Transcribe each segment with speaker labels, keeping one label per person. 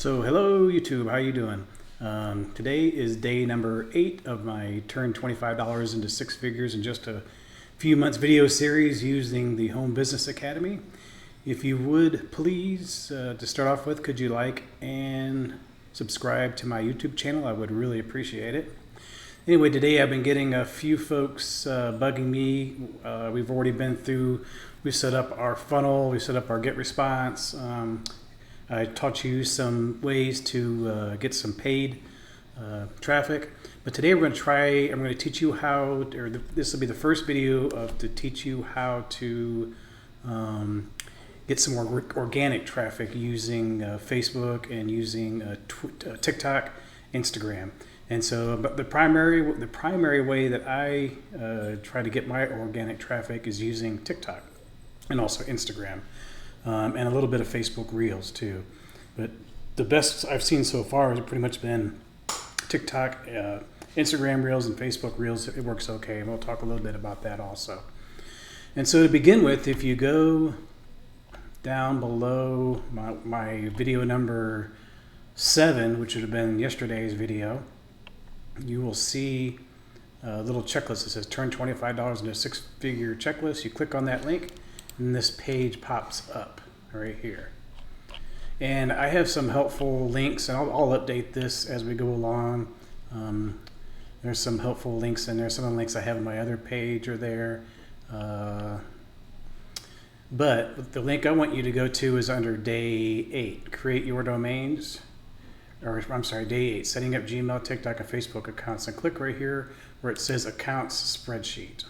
Speaker 1: So hello YouTube, how you doing? Today is day number 8 of my turn $25 into six figures in just a few months video series using the Home Business Academy. If you would please, to start off with, could you like and subscribe to my YouTube channel? I would really appreciate it. Anyway, today I've been getting a few folks bugging me. We've already been through, we set up our funnel, we set up our get response. I taught you some ways to get some paid traffic, but today I'm going to teach you how, this will be the first video to teach you how to get some more organic traffic using Facebook and using TikTok, Instagram. And so, but the primary way that I try to get my organic traffic is using TikTok and also Instagram. And a little bit of Facebook Reels too. But the best I've seen so far has pretty much been TikTok, Instagram Reels, and Facebook Reels. It works okay, and we'll talk a little bit about that also. And so to begin with, if you go down below my video number 7, which would have been yesterday's video, you will see a little checklist that says turn $25 into a six-figure checklist. You click on that link, and this page pops up right here. And I have some helpful links, and I'll update this as we go along. There's some helpful links in there. Some of the links I have on my other page are there. But the link I want you to go to is under day 8, create your domains. Or I'm sorry, day 8, setting up Gmail, TikTok, and Facebook accounts. And click right here where it says accounts spreadsheet.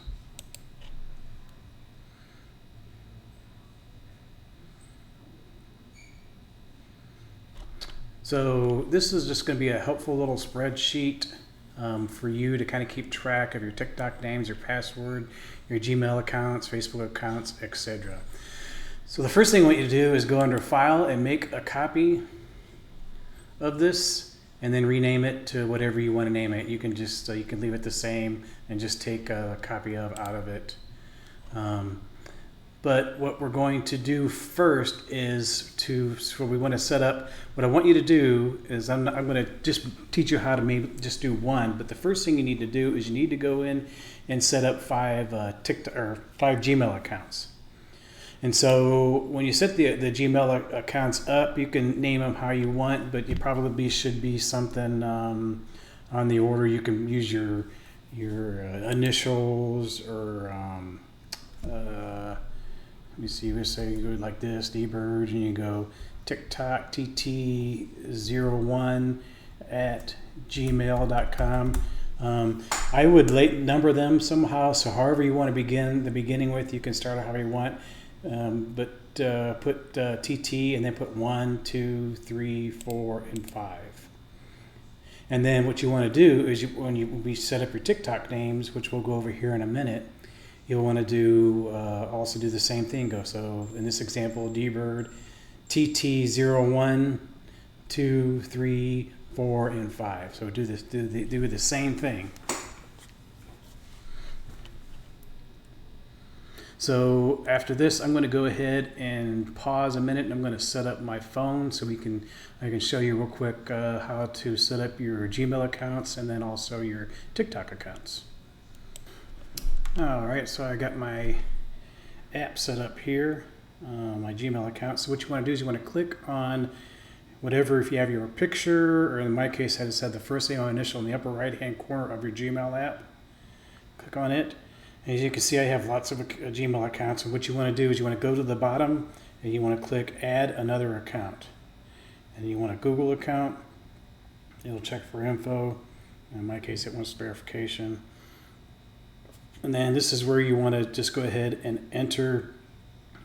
Speaker 1: So this is just going to be a helpful little spreadsheet for you to kind of keep track of your TikTok names, your password, your Gmail accounts, Facebook accounts, etc. So the first thing I want you to do is go under File and make a copy of this, and then rename it to whatever you want to name it. You can just you can leave it the same and just take a copy out of it. But what we're going to do first is so we want to set up, what I want you to do is I'm going to just teach you how to maybe just do one, but the first thing you need to do is you need to go in and set up 5 TikTok or 5 Gmail accounts. And so when you set the Gmail accounts up, you can name them how you want, but you probably should be something on the order. You can use your initials or let me see, we say you go like this, dbird, and you go TikTok TT01 at gmail.com. I would number them somehow, so however you want to begin the beginning with, you can start however you want. But put TT and then put 1, 2, 3, 4, and 5. And then what you want to do is when we set up your TikTok names, which we'll go over here in a minute, you'll want to do also do the same thing. So in this example, dbird TT01, 2, 3, 4, and 5. So do the same thing. So after this, I'm going to go ahead and pause a minute, and I'm going to set up my phone so I can show you real quick how to set up your Gmail accounts and then also your TikTok accounts. All right, so I got my app set up here, my Gmail account. So what you want to do is you want to click on whatever, if you have your picture, or in my case I just had the first name or initial in the upper right hand corner of your Gmail app. Click on it. And as you can see, I have lots of Gmail accounts, and what you want to do is you want to go to the bottom and you want to click add another account. And you want a Google account. It'll check for info. In my case, it wants verification. And then this is where you want to just go ahead and enter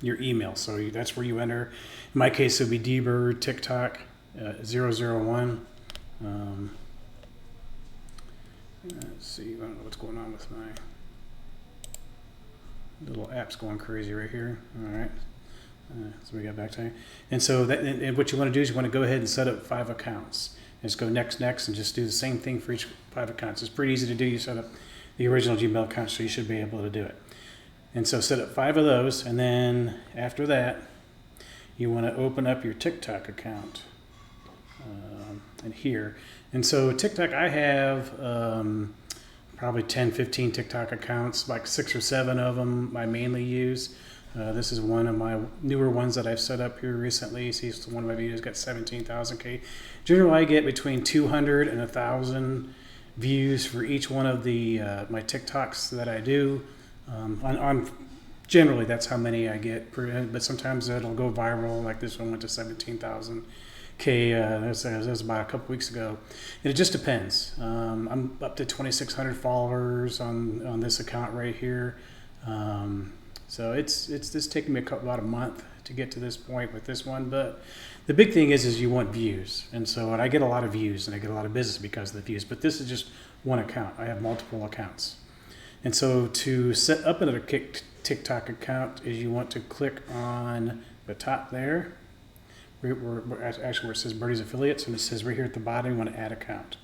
Speaker 1: your email. So that's where you enter. In my case, it would be dbird TikTok 001. Let's see, I don't know what's going on with my little app's going crazy right here. All right. So we got back to you. And so and what you want to do is you want to go ahead and set up 5 accounts. And just go next, and just do the same thing for each 5 accounts. It's pretty easy to do. You set up the original Gmail account, so you should be able to do it. And so set up 5 of those, and then after that, you want to open up your TikTok account. and here. And so TikTok, I have probably 10, 15 TikTok accounts, like 6 or 7 of them I mainly use. This is one of my newer ones that I've set up here recently. See, one of my videos got 17,000K. Generally, I get between 200 and 1,000 views for each one of the my TikToks that I do. On generally, that's how many I get, but sometimes it'll go viral. Like this one went to 17,000K. That was about a couple weeks ago, and it just depends. I'm up to 2,600 followers on this account right here. So it's just taking me about a month to get to this point with this one. But the big thing is you want views, and so I get a lot of views and I get a lot of business because of the views. But this is just one account. I have multiple accounts, and so to set up another TikTok account is you want to click on the top there, where it says Birdie's Affiliates, and it says right here at the bottom you want to add account.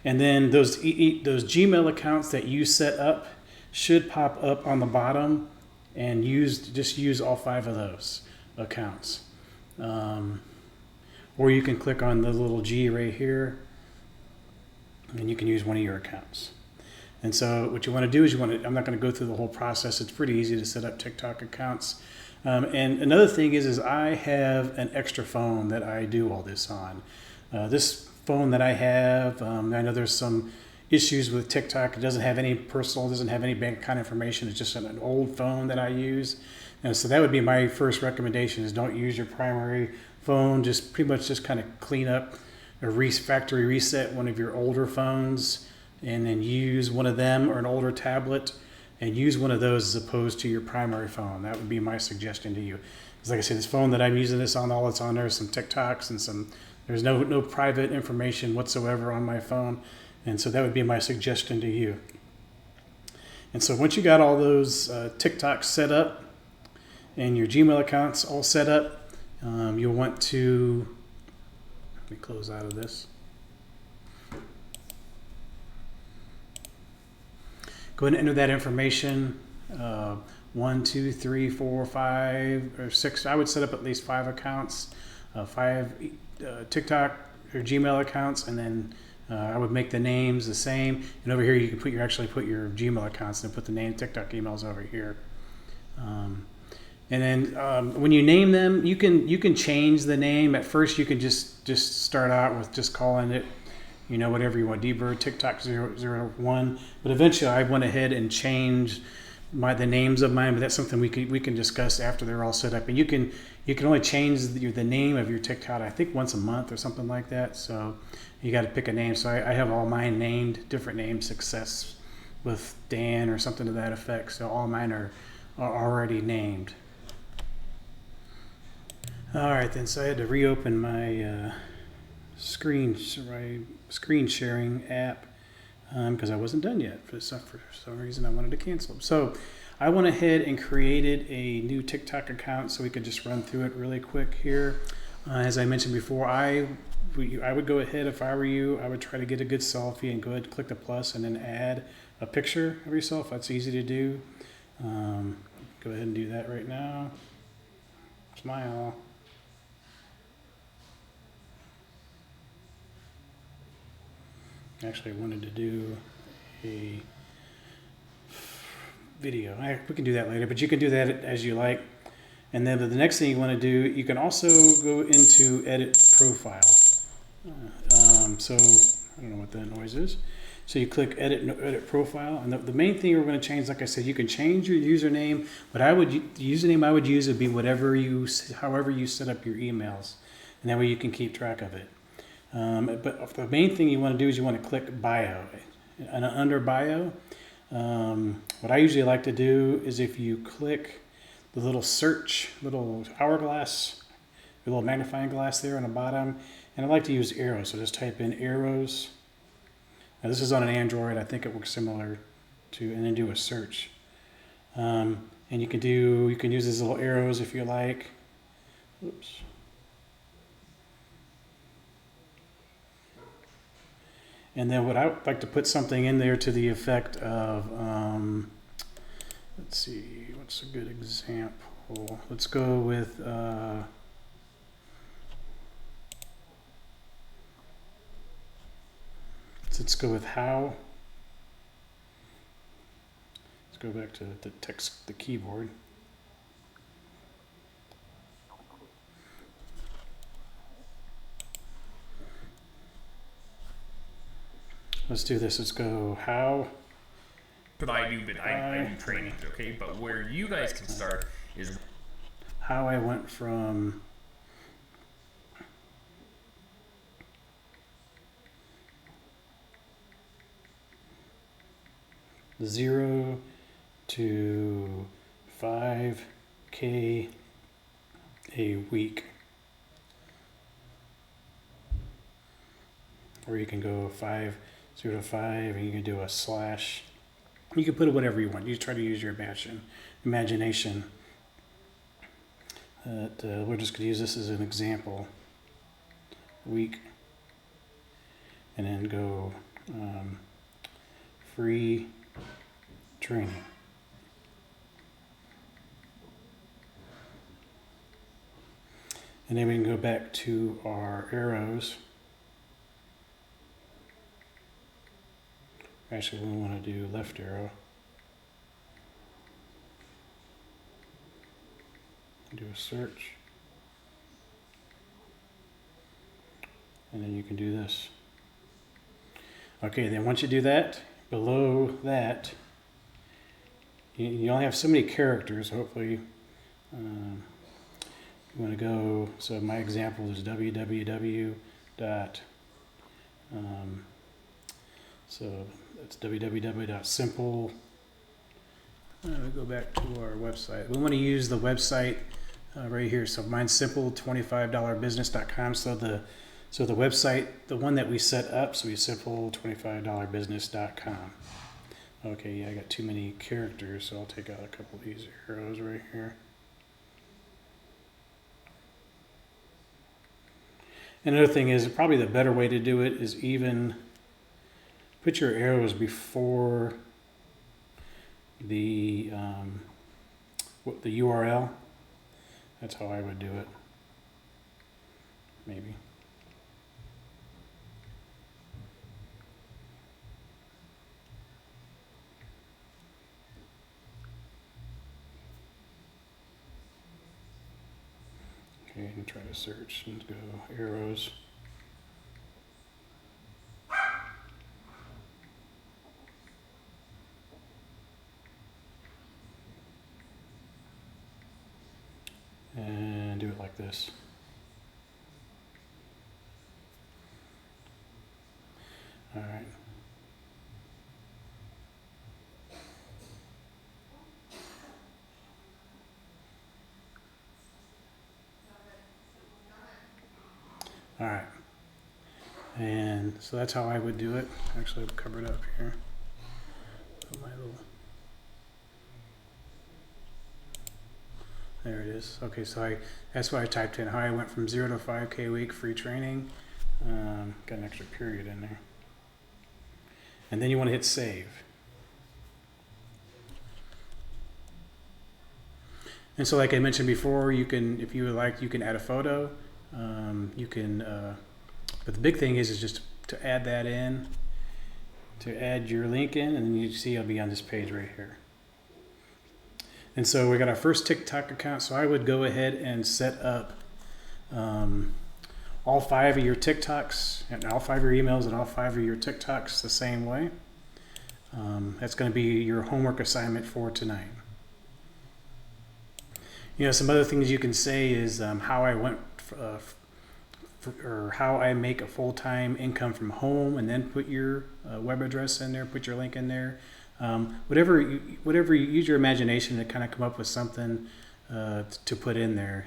Speaker 1: And then those Gmail accounts that you set up should pop up on the bottom, and just use all 5 of those accounts. Or you can click on the little G right here, and you can use one of your accounts. And so what you want to do is I'm not going to go through the whole process. It's pretty easy to set up TikTok accounts. And another thing is I have an extra phone that I do all this on. This phone that I have, I know there's some issues with TikTok. It doesn't have any personal, doesn't have any bank account information. It's just an old phone that I use. And so that would be my first recommendation, is don't use your primary phone. Just pretty much just kind of clean up or factory reset one of your older phones, and then use one of them or an older tablet, and use one of those as opposed to your primary phone. That would be my suggestion to you. Because like I said, this phone that I'm using this on, all it's on there is some TikToks and there's no private information whatsoever on my phone. And so that would be my suggestion to you. And so once you got all those TikToks set up and your Gmail accounts all set up, you'll want to, let me close out of this. Go ahead and enter that information. 1, 2, 3, 4, 5, or 6. I would set up at least 5 accounts, 5 TikTok or Gmail accounts, and then I would make the names the same. And over here, you can actually put your Gmail accounts and put the name TikTok emails over here. And then when you name them, you can change the name. At first, you can just start out with just calling it, whatever you want, dbird TikTok 001. But eventually, I went ahead and changed the names of mine. But that's something we can discuss after they're all set up. And you can only change the name of your TikTok, I think, once a month or something like that. So you got to pick a name. So I have all mine named different names, Success with Dan or something to that effect. So all mine are already named. All right, then. So I had to reopen my screen sharing app because I wasn't done yet. For some reason, I wanted to cancel. So I went ahead and created a new TikTok account so we could just run through it really quick here. As I mentioned before, I would go ahead, if I were you, I would try to get a good selfie and go ahead and click the plus and then add a picture of yourself. That's easy to do. Go ahead and do that right now. Smile. Actually, I wanted to do a video. We can do that later, but you can do that as you like. And then the next thing you want to do, you can also go into edit profile. So I don't know what that noise is. So you click edit profile, and the main thing we're going to change, like I said, you can change your username, but the username I would use would be however you set up your emails, and that way you can keep track of it. But the main thing you want to do is you want to click bio, and under bio, what I usually like to do is if you click the little search, little hourglass, the little magnifying glass there on the bottom, and I like to use arrows, so just type in arrows. Now this is on an Android. I think it works similar to, and then do a search. And you can use these little arrows if you like. Oops. And then what I would like to put something in there to the effect of, let's see, what's a good example? Let's go with, So let's go with how. Let's go back to the text, the keyboard. Let's do this. Let's go how.
Speaker 2: But I do trainings, okay? But where you guys can start is
Speaker 1: how I went from zero to 5K a week. Or you can go 0 to 5, and you can do a slash. You can put it whatever you want. You try to use your imagination. We're just going to use this as an example. Week. And then go free training. And then we can go back to our arrows. Actually, we want to do left arrow. Do a search. And then you can do this. Okay, then once you do that, below that, you only have so many characters. Hopefully, you want to go, so my example is www. So that's www.simple. We go back to our website. We want to use the website right here. So mine's simple25dollarbusiness.com. So the website, the one that we set up, so we simple25dollarbusiness.com. Okay, yeah, I got too many characters, so I'll take out a couple of these arrows right here. Another thing is, probably the better way to do it is even put your arrows before the URL. That's how I would do it. Maybe. Okay, and try to search and go arrows. And do it like this. All right. All right. And so that's how I would do it. Actually, I'll cover it up here. Put my little. There it is. Okay, so that's why I typed in how I went from 0 to 5K a week free training. Got an extra period in there. And then you want to hit save. And so like I mentioned before, you can, if you would like, you can add a photo. You can, but the big thing is just to add that in, to add your link in, and then you see it'll be on this page right here. And so we got our first TikTok account. So I would go ahead and set up all 5 of your TikToks and all 5 of your emails and all 5 of your TikToks the same way. That's going to be your homework assignment for tonight. You know, some other things you can say is how I went or how I make a full-time income from home, and then put your web address in there, put your link in there. Whatever you use your imagination to kind of come up with something to put in there.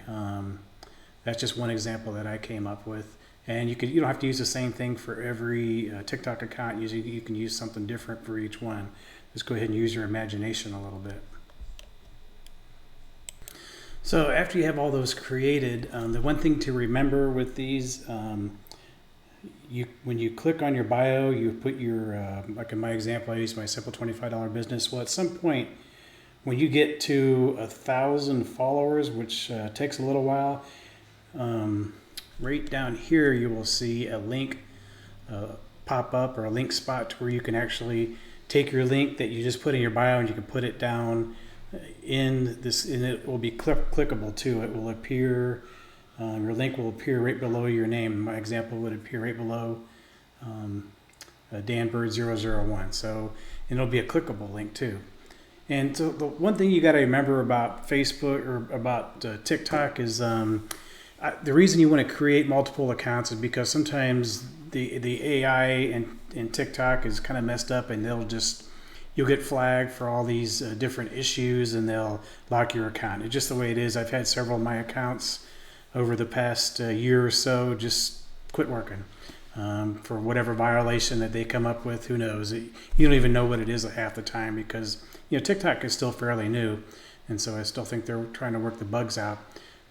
Speaker 1: That's just one example that I came up with. And you don't have to use the same thing for every TikTok account. You can use something different for each one. Just go ahead and use your imagination a little bit. So after you have all those created, the one thing to remember with these, when you click on your bio, you put your, like in my example, I use my simple $25 business. Well, at some point, when you get to 1,000 followers, which takes a little while, right down here you will see a link pop up, or a link spot, to where you can actually take your link that you just put in your bio and you can put it down in this, and it will be clickable too. It will appear, your link will appear right below your name. My example would appear right below danbird001. So, and it'll be a clickable link too. And so the one thing you got to remember about Facebook or about TikTok is the reason you want to create multiple accounts is because sometimes the AI in TikTok is kind of messed up, and you'll get flagged for all these different issues, and they'll lock your account. It's just the way it is. I've had several of my accounts over the past year or so just quit working for whatever violation that they come up with. Who knows? You don't even know what it is half the time, because TikTok is still fairly new, and so I still think they're trying to work the bugs out.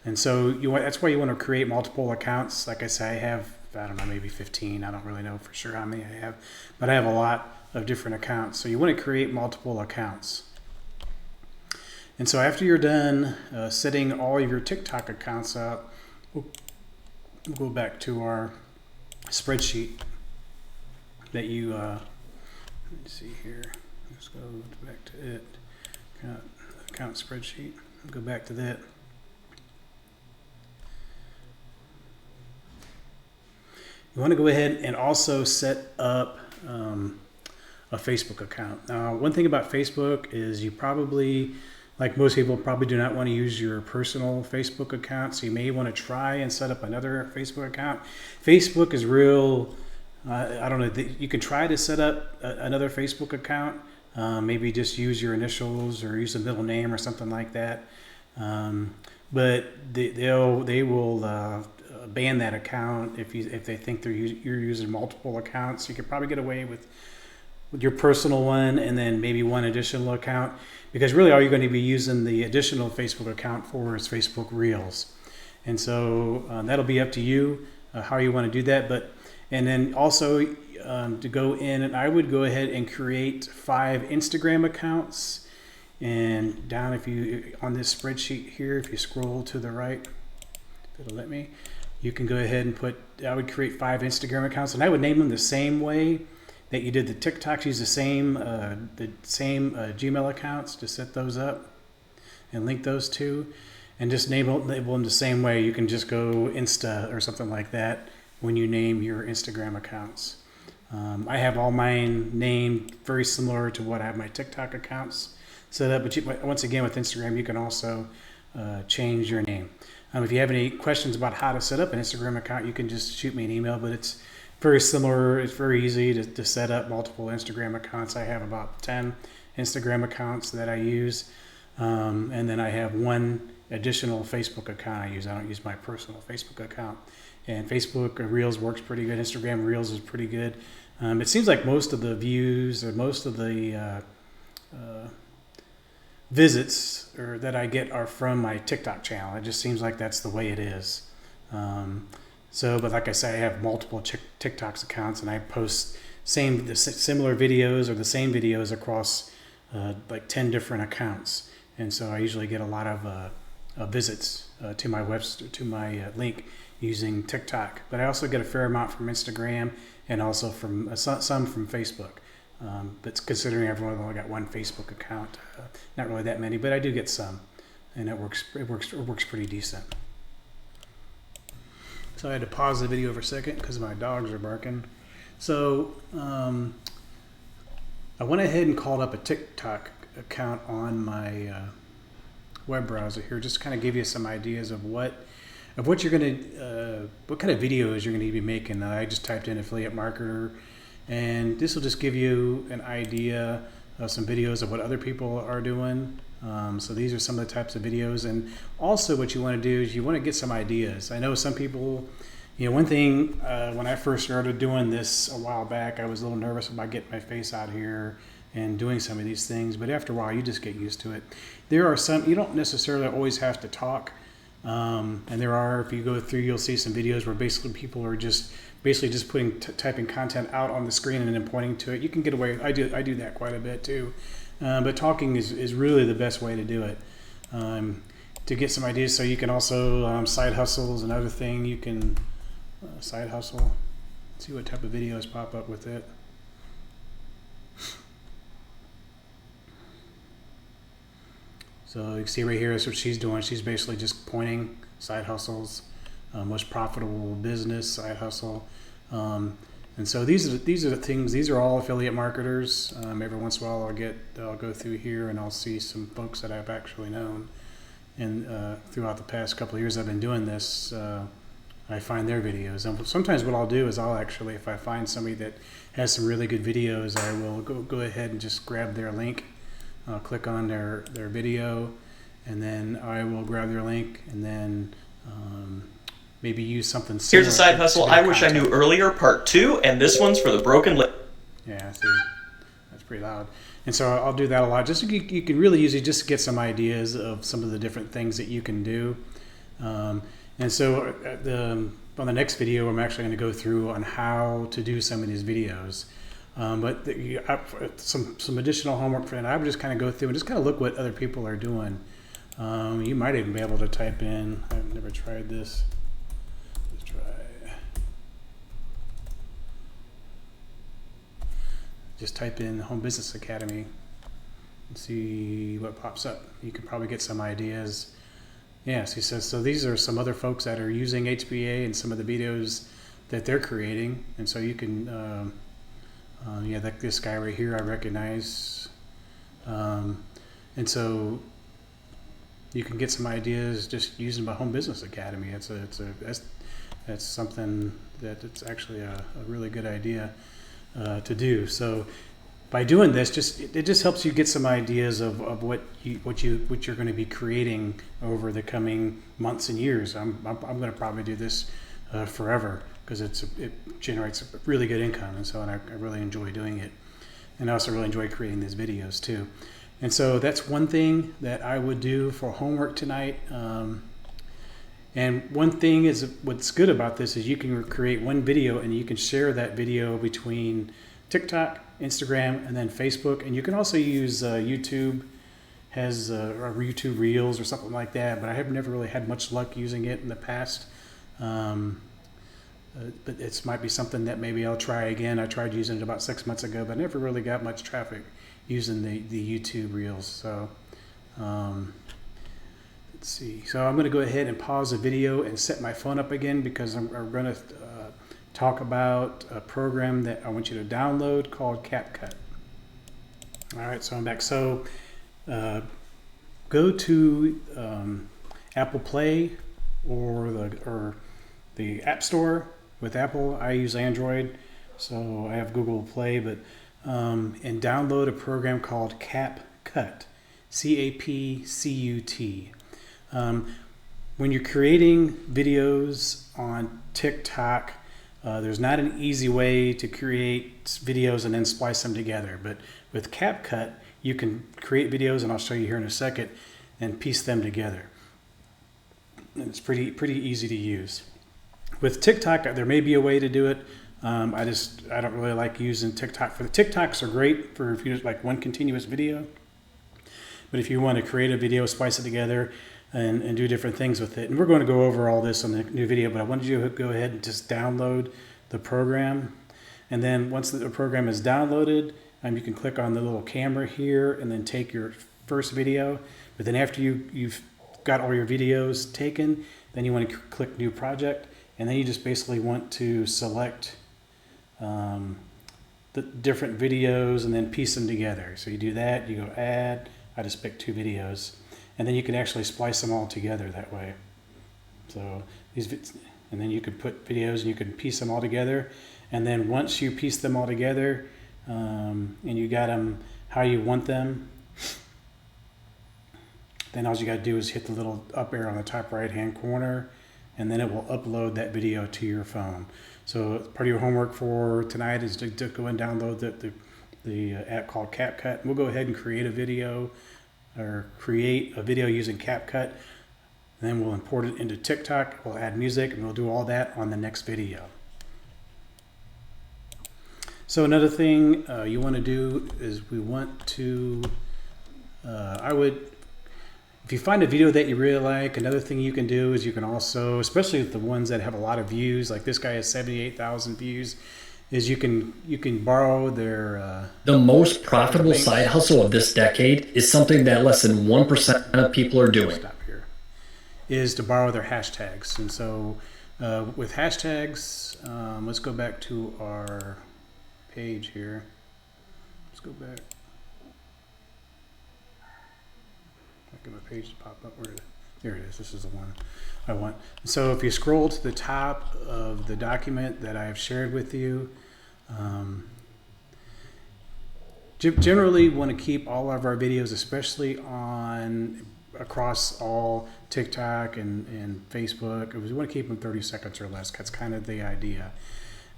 Speaker 1: And so that's why you want to create multiple accounts. Like I say, I have, I don't know, maybe 15. I don't really know for sure how many I have, but I have a lot of different accounts. So you want to create multiple accounts. And so after you're done setting all of your TikTok accounts up, we'll go back to our spreadsheet that you, let's see here. Let's go back to it. Account spreadsheet. Go back to that. You want to go ahead and also set up a Facebook account. Now, one thing about Facebook is you probably, like most people, probably do not want to use your personal Facebook account. So you may want to try and set up another Facebook account. Facebook is real, I don't know, you can try to set up another Facebook account. Maybe just use your initials or use a middle name or something like that. But they will ban that account if they think you're using multiple accounts. You could probably get away with your personal one and then maybe one additional account, because really all you're going to be using the additional Facebook account for is Facebook Reels. And so that'll be up to you how you want to do that. And then also to go in, and I would go ahead and create 5 Instagram accounts. And down, if you on this spreadsheet here, if you scroll to the right, it'll let me. You can go ahead and I would create 5 Instagram accounts, and I would name them the same way that you did the TikToks. Use the same Gmail accounts to set those up and link those two, and just label them the same way. You can just go Insta or something like that when you name your Instagram accounts. I have all mine named very similar to what I have my TikTok accounts set up, but once again with Instagram you can also change your name. If you have any questions about how to set up an Instagram account, you can just shoot me an email, but it's very similar. It's very easy to set up multiple Instagram accounts. I have about 10 Instagram accounts that I use, and then I have one additional Facebook account I use. I don't use my personal Facebook account. And Facebook Reels works pretty good. Instagram Reels is pretty good. It seems like most of the views or most of the visits that I get are from my TikTok channel. It just seems like that's the way it is. But like I say, I have multiple TikToks accounts, and I post similar videos or the same videos across like 10 different accounts. And so I usually get a lot of visits to my link using TikTok. But I also get a fair amount from Instagram and also from some from Facebook. But considering everyone only got one Facebook account, not really that many, but I do get some, and it works pretty decent. So I had to pause the video for a second because my dogs are barking. So I went ahead and called up a TikTok account on my web browser here, just to kind of give you some ideas of what you're gonna, what kind of videos you're gonna be making. I just typed in affiliate marketer, and this will just give you an idea of some videos of what other people are doing. So these are some of the types of videos, and also what you want to do is you want to get some ideas. I know some people, one thing when I first started doing this a while back, I was a little nervous about getting my face out here and doing some of these things, but after a while you just get used to it. There are some, you don't necessarily always have to talk, and there are, if you go through, you'll see some videos where basically people are just typing content out on the screen and then pointing to it. You can get away. I do that quite a bit too. But talking is really the best way to do it, to get some ideas. So you can also side hustles, another thing you can side hustle. See what type of videos pop up with it. So you can see right here is what she's doing. She's basically just pointing side hustles, most profitable business, side hustle. And so these are the things. These are all affiliate marketers. Every once in a while, I'll go through here and I'll see some folks that I've actually known. And throughout the past couple of years I've been doing this, I find their videos. And sometimes what I'll do is I'll actually, if I find somebody that has some really good videos, I will go ahead and just grab their link. I'll click on their video, and then I will grab their link, and then maybe use something similar.
Speaker 3: Here's a side hustle I wish I knew earlier, part 2, and this one's for the broken lip.
Speaker 1: Yeah, see, that's pretty loud. And so I'll do that a lot. Just so you can really use it just to get some ideas of some of the different things that you can do. And so on the next video, I'm actually going to go through on how to do some of these videos. But some additional homework for that. I would just kind of go through and just kind of look what other people are doing. You might even be able to type in. I've never tried this. Let's try. Just type in Home Business Academy and see what pops up. You can probably get some ideas. Yes, he says, so these are some other folks that are using HBA and some of the videos that they're creating. And so you can, yeah, like this guy right here I recognize. And so you can get some ideas just using my Home Business Academy. That's something that it's actually a really good idea to do. So by doing this, it just helps you get some ideas of what you're going to be creating over the coming months and years. I'm going to probably do this forever because it generates a really good income, and so I really enjoy doing it, and I also really enjoy creating these videos too. And so that's one thing that I would do for homework tonight. And one thing is, what's good about this is you can create one video and you can share that video between TikTok, Instagram, and then Facebook. And you can also use YouTube, has or YouTube Reels or something like that, but I have never really had much luck using it in the past. But it might be something that maybe I'll try again. I tried using it about 6 months ago, but I never really got much traffic using the YouTube Reels. So let's see. So I'm going to go ahead and pause the video and set my phone up again because I'm going to talk about a program that I want you to download called CapCut. All right, so I'm back. So go to Apple Play or the App Store. With Apple, I use Android, so I have Google Play, but and download a program called CapCut, CAPCUT. When you're creating videos on TikTok, there's not an easy way to create videos and then splice them together. But with CapCut, you can create videos, and I'll show you here in a second, and piece them together. And it's pretty easy to use. With TikTok, there may be a way to do it. I don't really like using TikTok. For the TikToks are great for if you just like one continuous video. But if you want to create a video, splice it together, and do different things with it. And we're going to go over all this on the new video, but I wanted you to go ahead and just download the program. And then once the program is downloaded, you can click on the little camera here and then take your first video. But then after you've got all your videos taken, then you want to click New Project. And then you just basically want to select the different videos and then piece them together. So you do that, you go Add, I just picked 2 videos. And then you can actually splice them all together that way. So and then you could put videos and you can piece them all together. And then once you piece them all together and you got them how you want them, then all you got to do is hit the little up arrow on the top right hand corner, and then it will upload that video to your phone. So part of your homework for tonight is to go and download the app called CapCut. We'll go ahead and create a video using CapCut. And then we'll import it into TikTok. We'll add music, and we'll do all that on the next video. So another thing you want to do is we want to, if you find a video that you really like, another thing you can do is you can also, especially with the ones that have a lot of views, like this guy has 78,000 views, is you can borrow their
Speaker 4: The most profitable
Speaker 1: links.
Speaker 4: side hustle of this decade is something that less than 1% of people are doing.
Speaker 1: Stop here. Is to borrow their hashtags. And so with hashtags, let's go back to our page here. Let's go back. I'll get my page to pop up. There it is. This is the one I want. So if you scroll to the top of the document that I've shared with you, generally want to keep all of our videos, especially across all TikTok and Facebook. We want to keep them 30 seconds or less. That's kind of the idea.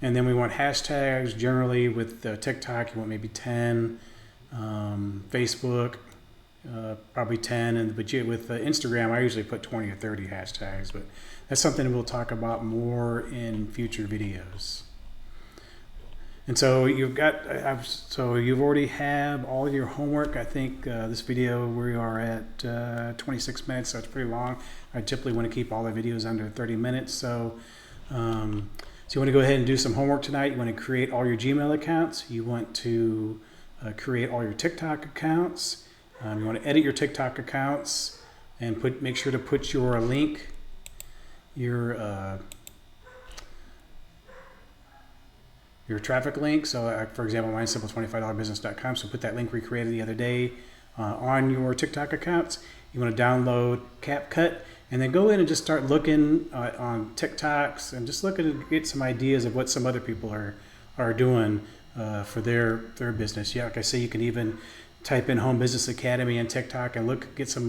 Speaker 1: And then we want hashtags. Generally with TikTok, you want maybe 10. Facebook, probably 10. But with Instagram, I usually put 20 or 30 hashtags. But that's something we'll talk about more in future videos. And so you've already have all your homework. I think this video, we are at 26 minutes, so it's pretty long. I typically want to keep all the videos under 30 minutes. So you want to go ahead and do some homework tonight. You want to create all your Gmail accounts. You want to create all your TikTok accounts. You want to edit your TikTok accounts and make sure to put your link, your traffic link. So for example, mine's simple25dollarbusiness.com. So put that link we created the other day on your TikTok accounts. You want to download CapCut and then go in and just start looking on TikToks and just get some ideas of what some other people are doing for their business. Yeah, like I say, you can even type in Home Business Academy on TikTok and get some